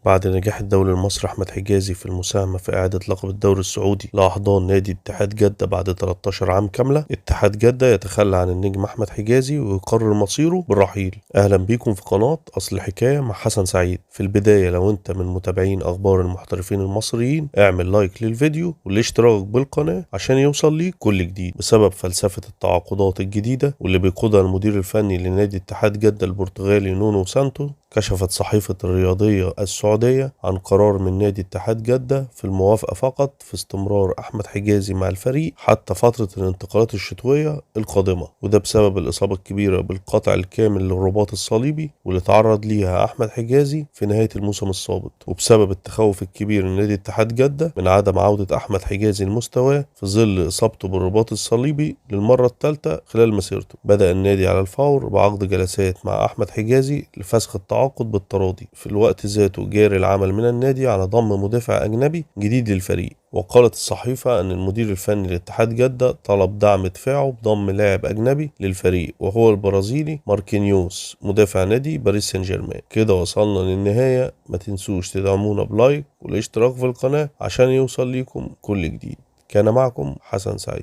بعد نجاح الدوري المصري أحمد حجازي في المساهمة في إعادة لقب الدوري السعودي لأحضان نادي اتحاد جدة بعد 13 عام كاملة، اتحاد جدة يتخلى عن النجم أحمد حجازي ويقرر مصيره بالرحيل. أهلا بيكم في قناة أصل الحكاية مع حسن سعيد. في البداية لو أنت من متابعين أخبار المحترفين المصريين اعمل لايك للفيديو والاشتراك بالقناة عشان يوصل ليك كل جديد. بسبب فلسفة التعاقدات الجديدة واللي بيقودها المدير الفني لنادي اتحاد جدة البرتغالي نونو سانتو، كشفت صحيفة الرياضية السعودية عن قرار من نادي اتحاد جدة في الموافقة فقط في استمرار أحمد حجازي مع الفريق حتى فترة الانتقالات الشتوية القادمة، وده بسبب الإصابة الكبيرة بالقطع الكامل للرباط الصليبي واللي تعرض ليها أحمد حجازي في نهاية الموسم السابق، وبسبب التخوف الكبير لنادي اتحاد جدة من عدم عودة أحمد حجازي لمستواه في ظل إصابته بالرباط الصليبي للمرة الثالثة خلال مسيرته. بدأ النادي على الفور بعقد جلسات مع أحمد حجازي لفسخ التعاقد بالتراضي. في الوقت ذاته جاري العمل من النادي على ضم مدافع أجنبي جديد للفريق، وقالت الصحيفة أن المدير الفني لاتحاد جدة طلب دعم دفاعه بضم لاعب أجنبي للفريق وهو البرازيلي ماركينيوس مدافع نادي باريس سان جيرمان. كده وصلنا للنهاية، ما تنسوش تدعمونا بلايك والاشتراك في القناة عشان يوصل ليكم كل جديد. كان معكم حسن سعيد.